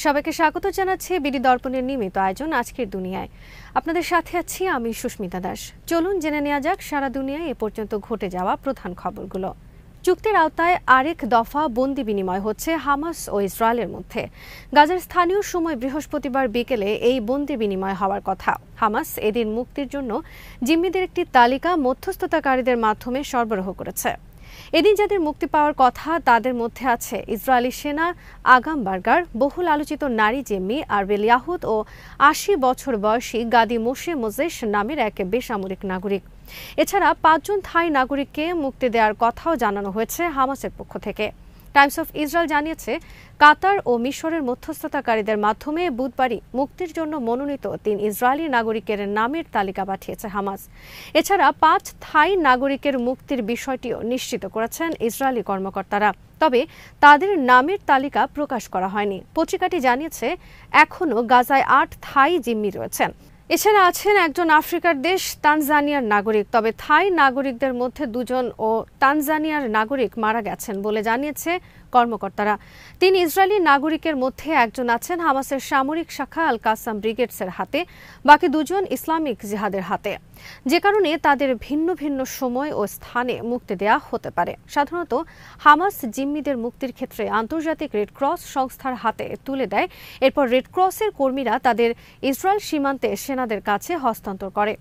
সবাইকে স্বাগত জানাচ্ছি বিডি দর্পণের নিয়মিত আয়োজন আজকের দুনিয়ায়। আপনাদের সাথে আছি আমি সুস্মিতা দাস। চলুন জেনে নেওয়া যাক সারা দুনিয়ায় এ পর্যন্ত ঘটে যাওয়া প্রধান খবরগুলো। চুক্তির আওতায় আরেক দফা বন্দি বিনিময় হচ্ছে হামাস ও ইসরায়েলের মধ্যে। গাজার স্থানীয় সময় বৃহস্পতিবার বিকেলে এই বন্দি বিনিময় হওয়ার কথা। হামাস এদিন মুক্তির জন্য জিম্মিদের একটি তালিকা মধ্যস্থতাকারীদের মাধ্যমে সরবরাহ করেছে। এদিন যাদের মুক্তি পাওয়ার কথা তাদের মধ্যে আছে ইসরায়েলি সেনা আগাম বার্গার, বহুল আলোচিত নারী জিম্মি আরবেল ইয়াহুদ ও ৮০ বছর বয়সী গাদি মোশে মোজেস নামের এক বেসামরিক নাগরিক। এছাড়া ৫ জন থাই নাগরিককে মুক্তি দেওয়ার কথাও জানানো হয়েছে হামাসের পক্ষ থেকে। টাইমস অফ ইসরায়েল জানিয়েছে, কাতার ও মিশরের মধ্যস্থতাকারীদের মাধ্যমে বুধবারই মুক্তির জন্য মনোনীত ৩ ইসরায়েলি নাগরিকের নামের তালিকা পাঠিয়েছে হামাস। এছাড়া ৫ থাই নাগরিকের মুক্তির বিষয়টিও নিশ্চিত করেছেন ইসরায়েলি কর্মকর্তারা। তবে তাদের নামের তালিকা প্রকাশ করা হয়নি। পত্রিকাটি জানিয়েছে, এখনও গাজায় ৮ থাই জিম্মি রয়েছেন। এছাড়া আছেন একজন আফ্রিকার দেশ তানজানিয়ার নাগরিক। তবে থাই নাগরিকদের মধ্যে ২ জন ও তানজানিয়ার নাগরিক মারা গেছেন বলে জানিয়েছে কর্মকর্তারা। ৩ ইসরায়েলি নাগরিকের মধ্যে একজন আছেন হামাসের সামরিক শাখা আল কাসাম ব্রিগেডসের হাতে, বাকি ২ জন ইসলামিক জিহাদের হাতে, যে কারণে তাদের ভিন্ন ভিন্ন সময় ও স্থানে মুক্তি দেওয়া হতে পারে। সাধারণত হামাস জিম্মিদের মুক্তির ক্ষেত্রে আন্তর্জাতিক রেড ক্রস সংস্থার হাতে তুলে দেয়। এরপর রেড ক্রসের কর্মীরা তাদের ইসরায়েল সীমান্তে সেনাদের কাছে হস্তান্তর করে।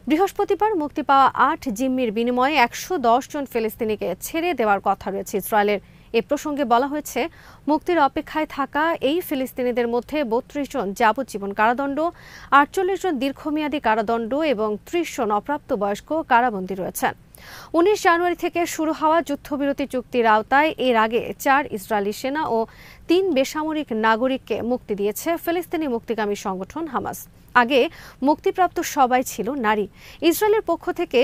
বৃহস্পতিবার মুক্তি পাওয়া ৮ জিম্মির বিনিময়ে ১১০ জন ফিলিস্তিনিকে ছেড়ে দেওয়ার কথা রয়েছে ইসরায়েলের। এ প্রসঙ্গে বলা হয়েছে, মুক্তির অপেক্ষায় থাকা এই ফিলিস্তিনিদের মধ্যে ৩২ জন যাবজ্জীবন কারাদণ্ড, ৪৮ জন দীর্ঘমেয়াদী কারাদণ্ড এবং ৩০ জন অপ্রাপ্তবয়স্ক কারাবন্দী রয়েছেন। ১৯ জানুয়ারি থেকে শুরু হওয়া যুদ্ধবিরতি চুক্তির আওতায় এর আগে ৪ ইসরায়েলি সেনা ও ৩ বেসামরিক নাগরিককে মুক্তি দিয়েছে ফিলিস্তিনি মুক্তিকামী সংগঠন হামাস। আগে মুক্তিপ্রাপ্ত সবাই ছিল নারী। ইসরায়েলের পক্ষ থেকে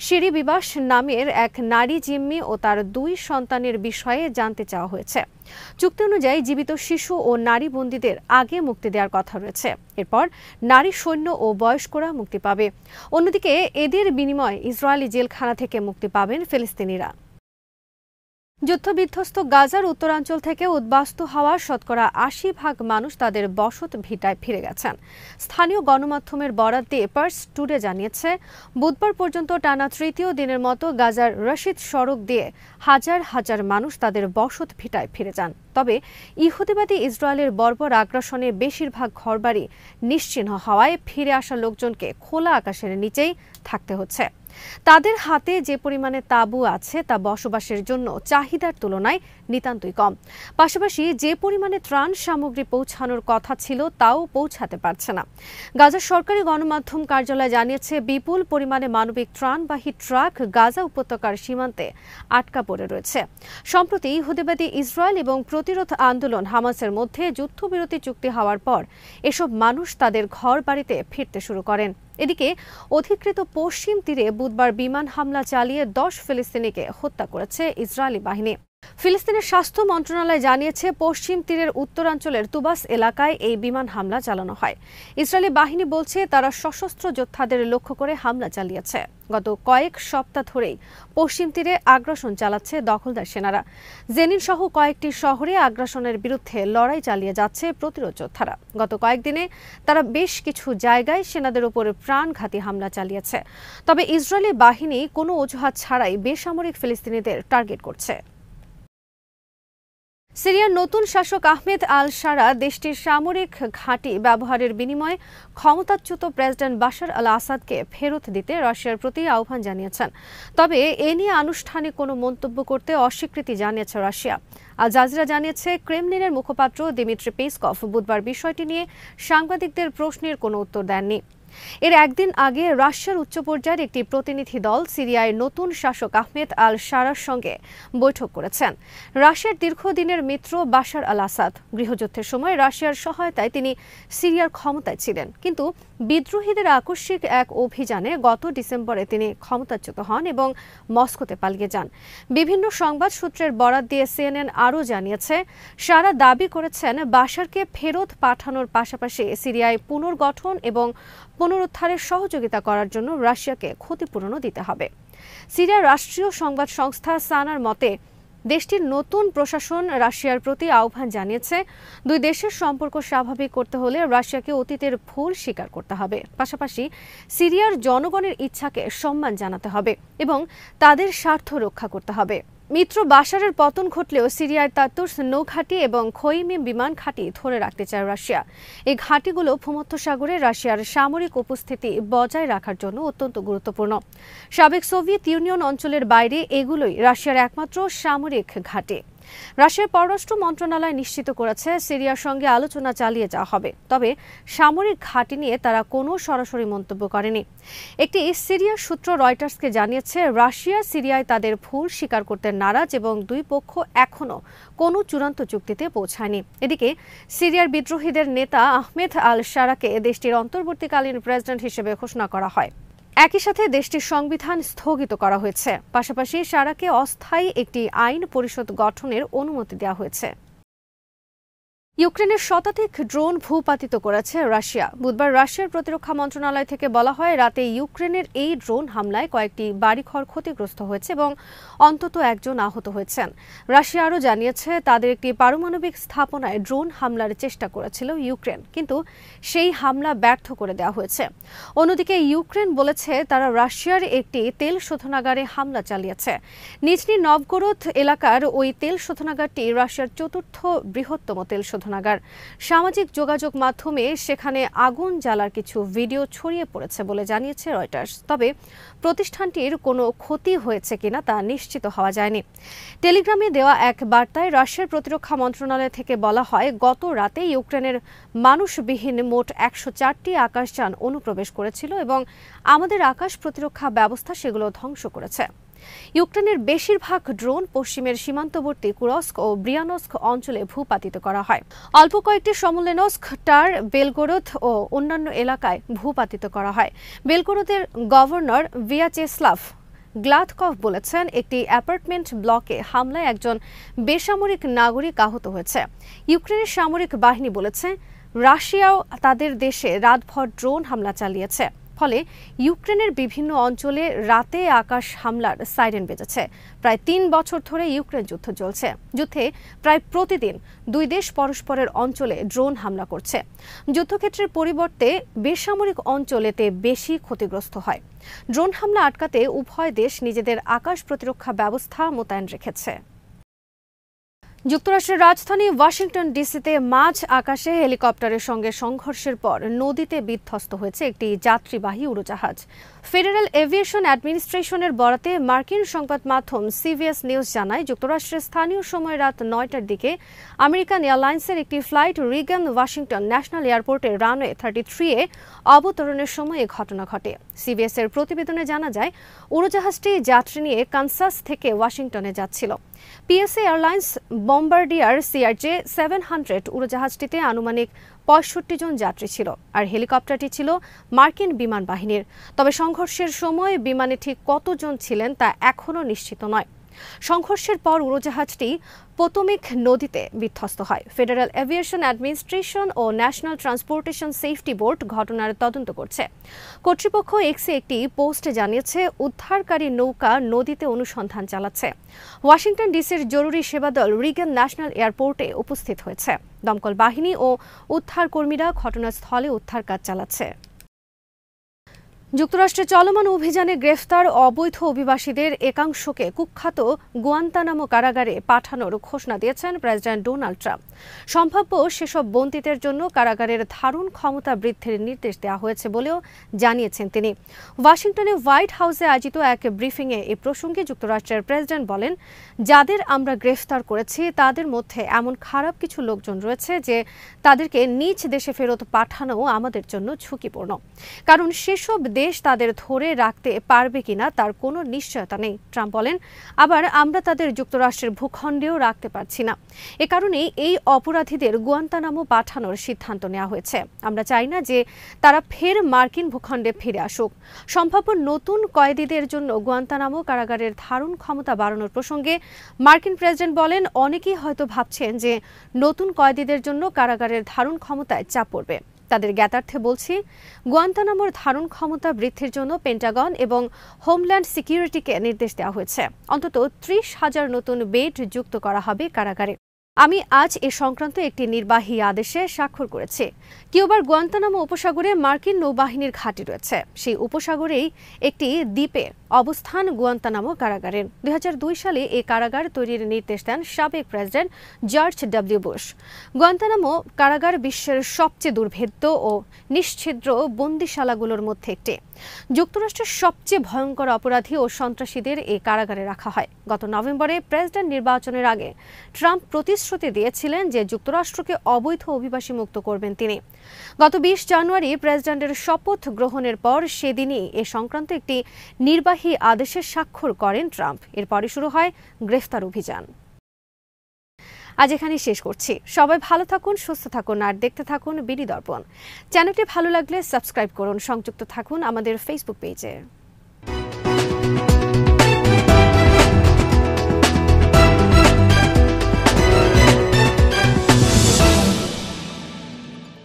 শিরি বিবাস নামের এক নারী জিম্মি ও তার ২ সন্তানের বিষয়ে জানতে চাওয়া হয়েছে। চুক্তি অনুযায়ী জীবিত শিশু ও নারী বন্দীদের আগে মুক্তি দেওয়ার কথা রয়েছে। এরপর নারী সৈন্য ও বয়স্করা মুক্তি পাবে। অন্যদিকে এদের বিনিময়ে ইসরায়েলি জেলখানা থেকে মুক্তি পাবেন ফিলিস্তিনিরা। যুদ্ধবিধ্বস্ত গাজার উত্তরাঞ্চল থেকে উদ্বাস্তু হওয়া শতকরা ৮০% মানুষ তাদের বসত ভিটায় ফিরে গেছেন। স্থানীয় গণমাধ্যমের বরাত দিয়ে পার্স টুডে জানিয়েছে, বুধবার পর্যন্ত টানা তৃতীয় দিনের মতো গাজার রশিদ সড়ক দিয়ে হাজার হাজার মানুষ তাদের বসত ভিটায় ফিরে যান। তবে ইহুদিবাদী ইসরায়েলের বর্বর আগ্রাসনে বেশিরভাগ ঘরবাড়ি নিশ্চিহ্ন হওয়ায় ফিরে আসা লোকজনকে খোলা আকাশের নিচেই থাকতে হচ্ছে। তাদের হাতে যে পরিমাণে তাঁবু আছে তা বসবাসের জন্য চাহিদার তুলনায় নিতান্তই কম। পাশাপাশি যে পরিমাণে ত্রাণ সামগ্রী পৌঁছানোর কথা ছিল তাও পৌঁছাতে পারছে না। গাজার সরকারি গণমাধ্যম কার্যালয় জানিয়েছে, বিপুল পরিমাণে মানবিক ত্রাণবাহী ট্রাক গাজা উপত্যকার সীমান্তে আটকা পড়ে রয়েছে। সম্প্রতি ইহুদিবাদী ইসরায়েল এবং প্রতিরোধ আন্দোলন হামাসের মধ্যে যুদ্ধবিরতি চুক্তি হওয়ার পর এসব মানুষ তাদের ঘর বাড়িতে ফিরতে শুরু করেন। এদিকে অধিকৃত পশ্চিম তীরে বুধবার বিমান হামলা চালিয়ে ১০ ফিলিস্তিনিকে হত্যা করেছে ইসরায়েলি বাহিনী। ফিলিস্তিনের স্বাস্থ্য মন্ত্রণালয় জানিয়েছে, পশ্চিম তীরের উত্তরাঞ্চলের তুবাস এলাকায় এই বিমান হামলা চালানো হয়। ইসরায়েলি বাহিনী বলছে, তারা সশস্ত্র যোদ্ধাদের লক্ষ্য করে হামলা চালিয়েছে। গত কয়েক সপ্তাহ ধরেই পশ্চিম তীরে আগ্রাসন চালাচ্ছে দখলদার সেনারা। জেনিন সহ কয়েকটি শহরে আগ্রাসনের বিরুদ্ধে লড়াই চালিয়ে যাচ্ছে প্রতিরোধ যোদ্ধারা। গত কয়েকদিনে তারা বেশ কিছু জায়গায় সেনাদের উপর প্রাণঘাতী হামলা চালিয়েছে। তবে ইসরায়েলি বাহিনী কোনো অজুহাত ছাড়াই বেসামরিক ফিলিস্তিনিদের টার্গেট করছে। সিরিয়ার নতুন শাসক আহমেদ আল শারা দেশটির সামরিক ঘাঁটি ব্যবহারের বিনিময়ে ক্ষমতাচ্যুত প্রেসিডেন্ট বাশার আল আসাদকে ফেরত দিতে রাশিয়ার প্রতি আহ্বান জানিয়েছেন। তবে এ নিয়ে আনুষ্ঠানিক কোনো মন্তব্য করতে অস্বীকৃতি জানিয়েছে রাশিয়া। আল জাজিরা জানিয়েছে, ক্রেমলিনের মুখপাত্র দিমিত্রি পেসকভ বুধবার বিষয়টি নিয়ে সাংবাদিকদের প্রশ্নের কোনো উত্তর দেননি। এর একদিন আগে রাশিয়ার উচ্চ পর্যায়ের একটি প্রতিনিধি দল সিরিয়ায় নতুন শাসক আহমেদ আল শারার সঙ্গে বৈঠক করেছেন। রাশিয়ার দীর্ঘদিনের মিত্র বাশার আল আসাদ গৃহযুদ্ধের সময় রাশিয়ার সহায়তায় তিনি সিরিয়ার ক্ষমতায় ছিলেন, কিন্তু বিদ্রোহীদের আকস্মিক এক অভিযানে গত ডিসেম্বরে তিনি ক্ষমতাচ্যুত হন এবং মস্কোতে পালিয়ে যান। বিভিন্ন সংবাদ সূত্রের বরাত দিয়ে সিএনএন আরও জানিয়েছে, শারা দাবি করেছেন বাশারকে ফেরত পাঠানোর পাশাপাশি সিরিয়ায় পুনর্গঠন এবং পুনরুদ্ধারের সহযোগিতা করার জন্য রাশিয়াকে ক্ষতিপূরণও দিতে হবে। সিরিয়ার রাষ্ট্রীয় সংবাদ সংস্থা সানার মতে, দেশটির নতুন প্রশাসন রাশিয়ার প্রতি আহ্বান জানিয়েছে, দুই দেশের সম্পর্ক স্বাভাবিক করতে হলে রাশিয়াকে অতীতের ভুল স্বীকার করতে হবে, পাশাপাশি সিরিয়ার জনগণের ইচ্ছাকে সম্মান জানাতে হবে এবং তাদের স্বার্থ রক্ষা করতে হবে। মিত্র বাশারের পতন ঘটলেও সিরিয়ার তাতুর্স নৌঘাঁটি এবং খৈমিম বিমান ঘাঁটি ধরে রাখতে চায় রাশিয়া। এই ঘাঁটিগুলো ভূমধ্যসাগরে রাশিয়ার সামরিক উপস্থিতি বজায় রাখার জন্য অত্যন্ত গুরুত্বপূর্ণ। সাবেক সোভিয়েত ইউনিয়ন অঞ্চলের বাইরে এগুলোই রাশিয়ার একমাত্র সামরিক ঘাঁটি। রাশিয়ার পররাষ্ট্র মন্ত্রণালয় নিশ্চিত করেছে, সিরিয়ার সঙ্গে আলোচনা চালিয়ে যাওয়া হবে, তবে সামরিক ঘাঁটি নিয়ে তারা কোনো সরাসরি মন্তব্য করেনি। একটি সিরিয়ার সূত্র রয়টার্সকে জানিয়েছে, রাশিয়া সিরিয়ায় তাদের ভুল স্বীকার করতে নারাজ এবং দুই পক্ষ এখনও কোনো চূড়ান্ত চুক্তিতে পৌঁছায়নি। এদিকে সিরিয়ার বিদ্রোহীদের নেতা আহমেদ আল শারাকে দেশটির অন্তর্বর্তীকালীন প্রেসিডেন্ট হিসেবে ঘোষণা করা হয়। একই সাথে দেশটির সংবিধান স্থগিত করা হয়েছে, পাশাপাশি শারাকে অস্থায়ী একটি আইন পরিষদ গঠনের অনুমতি দেওয়া হয়েছে। ইউক্রেনের শতাধিক ড্রোন ভূপাতিত করেছে রাশিয়া। বুধবার রাশিয়ার প্রতিরক্ষা মন্ত্রণালয় থেকে বলা হয়, রাতে ইউক্রেনের এই ড্রোন হামলায় কয়েকটি বাড়িঘর ক্ষতিগ্রস্ত হয়েছে এবং অন্তত একজন আহত হয়েছেন। রাশিয়া আরও জানিয়েছে, তাদের একটি পারমাণবিক স্থাপনায় ড্রোন হামলার চেষ্টা করেছিল ইউক্রেন, কিন্তু সেই হামলা ব্যর্থ করে দেওয়া হয়েছে। অন্যদিকে ইউক্রেন বলেছে, তারা রাশিয়ার একটি তেল শোধনাগারে হামলা চালিয়েছে। নিজনি নভগোরোদ এলাকার ওই তেল শোধনাগারটি রাশিয়ার চতুর্থ বৃহত্তম তেল শোধনাগার। সামাজিক যোগাযোগ মাধ্যমে সেখানে আগুন জ্বালার কিছু ভিডিও ছড়িয়ে পড়েছে বলে জানিয়েছে রয়টার্স, তবে প্রতিষ্ঠানটির কোনো ক্ষতি হয়েছে কিনা তা নিশ্চিত হওয়া যায়নি। টেলিগ্রামে দেওয়া এক বার্তায় রাশিয়ার প্রতিরক্ষা মন্ত্রণালয় থেকে বলা হয়, গত রাতে ইউক্রেনের মানুষবিহীন মোট 104টি আকাশযান অনুপ্রবেশ করেছিল এবং আমাদের আকাশ প্রতিরক্ষা ব্যবস্থা সেগুলো ধ্বংস করেছে। ইউক্রেনের বেশিরভাগ ড্রোন পশ্চিমের সীমান্তবর্তী কুরস্ক ও ব্রিয়ানস্ক অঞ্চলে ভূপাতিত করা হয়। অল্প কয়েকটি সমলেনস্ক, টার, বেলগোরোদ ও অন্যান্য এলাকায় ভূপাতিত করা হয়। বেলগোরোদের গভর্নর ভিয়াচেস্লাভ গ্লাদকভ বলেছেন, একটি অ্যাপার্টমেন্ট ব্লকে হামলায় একজন বেসামরিক নাগরিক আহত হয়েছে। ইউক্রেনের সামরিক বাহিনী বলেছে, রাশিয়াও তাদের দেশে রাতভর ড্রোন হামলা চালিয়েছে, ফলে ইউক্রেনের বিভিন্ন অঞ্চলে রাতে আকাশ হামলার সাইরেন বেজেছে। প্রায় 3 বছর ধরে ইউক্রেন যুদ্ধ চলছে। যুদ্ধে প্রায় প্রতিদিন দুই দেশ পরস্পরের অঞ্চলে ড্রোন হামলা করছে। যুদ্ধক্ষেত্রের পরিবর্তে বেসামরিক অঞ্চলেতে বেশি ক্ষতিগ্রস্ত হয়। ড্রোন হামলা আটকাতে উভয় দেশ নিজেদের আকাশ প্রতিরক্ষা ব্যবস্থা মোতায়েন রেখেছে। যুক্তরাষ্ট্রের রাজধানী ওয়াশিংটন ডিসিতে মাঝ আকাশে হেলিকপ্টারের সঙ্গে সংঘর্ষের পর নদীতে বিধ্বস্ত হয়েছে একটি যাত্রীবাহী উড়োজাহাজ। ফেডারেল এভিয়েশন অ্যাডমিনিস্ট্রেশনের বরাতে মার্কিন সংবাদ মাধ্যম সিবিএস নিউজ জানায়, যুক্তরাষ্ট্রের স্থানীয় সময় রাত 9টার দিকে আমেরিকান এয়ারলাইন্সের একটি ফ্লাইট রিগান ওয়াশিংটন ন্যাশনাল এয়ারপোর্টের রানওয়ে 33-এ অবতরণের সময় এ ঘটনা ঘটে। সিবিএস এর প্রতিবেদনে জানা যায়, উড়োজাহাজটি যাত্রী নিয়ে কানসাস থেকে ওয়াশিংটনে যাচ্ছিল। পিএসএ এয়ারলাইন্স বম্বার্ডিয়ার সিআরজে 700 উড়োজাহাজটিতে আনুমানিক 65 জন যাত্রী ছিল, আর হেলিকপ্টারটি ছিল মার্কিন বিমান বাহিনীর। তবে সংঘর্ষের সময় বিমানে ঠিক কতজন ছিলেন তা এখনও নিশ্চিত নয়। সংঘর্ষের পর উড়োজাহাজটি পোতোমেক নদীতে বিধ্বস্ত হয়। ফেডারেল এভিয়েশন অ্যাডমিনিস্ট্রেশন ও ন্যাশনাল ট্রান্সপোর্টেশন সেফটি বোর্ড ঘটনার তদন্ত করছে। কর্তৃপক্ষ এক্সে একটি পোস্টে জানিয়েছে, উদ্ধারকারী নৌকা নদীতে অনুসন্ধান চালাচ্ছে। ওয়াশিংটন ডিসির জরুরি সেবা দল রিগান ন্যাশনাল এয়ারপোর্টে উপস্থিত হয়েছে। দমকল বাহিনী ও উদ্ধারকর্মীরা ঘটনাস্থলে উদ্ধার কাজ চালাচ্ছে। যুক্তরাষ্ট্রে চলমান অভিযানে গ্রেফতার অবৈধ অভিবাসীদের একাংশকে কুখ্যাত গুয়ান্তানামো কারাগারে পাঠানোর ঘোষণা দিয়েছেন প্রেসিডেন্ট ডোনাল্ড ট্রাম্প। সম্ভাব্য সেসব বন্দীদের জন্য কারাগারের ধারণ ক্ষমতা বৃদ্ধির নির্দেশ দেওয়া হয়েছে বলেও জানিয়েছেন তিনি। ওয়াশিংটনে হোয়াইট হাউসে আয়োজিত এক ব্রিফিংয়ে এ প্রসঙ্গে যুক্তরাষ্ট্রের প্রেসিডেন্ট বলেন, যাদের আমরা গ্রেফতার করেছি তাদের মধ্যে এমন খারাপ কিছু লোকজন রয়েছে যে তাদেরকে নিজ দেশে ফেরত পাঠানো আমাদের জন্য ঝুঁকিপূর্ণ, কারণ সেসব দেশ তাদের ধরে রাখতে পারবে কিনা তার কোনো নিশ্চয়তা নেই। ট্রাম্প বলেন, আবার আমরা তাদের যুক্তরাষ্ট্রের ভূখণ্ডেও রাখতে পারছি না। এ কারণেই এই অপরাধীদের গুয়ান্তানামো পাঠানোর সিদ্ধান্ত নেওয়া হয়েছে। আমরা চাই না যে তারা ফের মার্কিন ভূখণ্ডে ফিরে আসুক। সম্ভাব্য নতুন কয়েদিদের জন্য গুয়ান্তানামো কারাগারের ধারণ ক্ষমতা বাড়ানোর প্রসঙ্গে মার্কিন প্রেসিডেন্ট বলেন, অনেকেই হয়তো ভাবছেন যে নতুন কয়েদিদের জন্য কারাগারের ধারণ ক্ষমতায় চাপ পড়বে। তাদের জ্ঞাতার্থে বলছি, গুয়ান্তানামোর ধারণ ক্ষমতা বৃদ্ধির জন্য পেন্টাগন এবং হোমল্যান্ড সিকিউরিটিকে নির্দেশ দেওয়া হয়েছে। অন্তত 30,000 নতুন বেড যুক্ত করা হবে কারাগারে। আমি আজ এ সংক্রান্ত একটি নির্বাহী আদেশে স্বাক্ষর করেছি। কিউবার গুয়ান্তানামো উপসাগরে মার্কিন নৌবাহিনীর ঘাঁটি রয়েছে। সেই উপসাগরেই একটি দ্বীপে অবস্থান গুয়ান্তানামো কারাগারের। 2002 সালে এই কারাগার তৈরির নির্দেশ দেন সাবেক president George W Bush. Guantanamo কারাগার বিশ্বের সবচেয়ে দুর্ভেদ্য ও নিশ্ছিদ্র বন্দিশালাগুলোর মধ্যে একটি। যুক্তরাষ্ট্রের সবচেয়ে ভয়ঙ্কর অপরাধী ও সন্ত্রাসীদের এই কারাগারে রাখা হয়। গত নভেম্বরে প্রেসিডেন্ট নির্বাচনের আগে ট্রাম্প প্রতিশ্রুতি দিয়েছিলেন যে যুক্তরাষ্ট্রকে অবৈধ অভিবাসী মুক্ত করবেন তিনি। গত 20 জানুয়ারি প্রেসিডেন্টের শপথ গ্রহণের পর সেদিনই এ সংক্রান্ত একটি নির্বাহী আদেশে স্বাক্ষর করেন ট্রাম্প। এরপরই শুরু হয় গ্রেফতার অভিযান। আজ এখানেই শেষ করছি। সবাই ভালো থাকুন, সুস্থ থাকুন আর দেখতে থাকুন বিডি দর্পণ। চ্যানেলটি ভালো লাগলে সাবস্ক্রাইব করুন, সংযুক্ত থাকুন আমাদের ফেসবুক পেজে।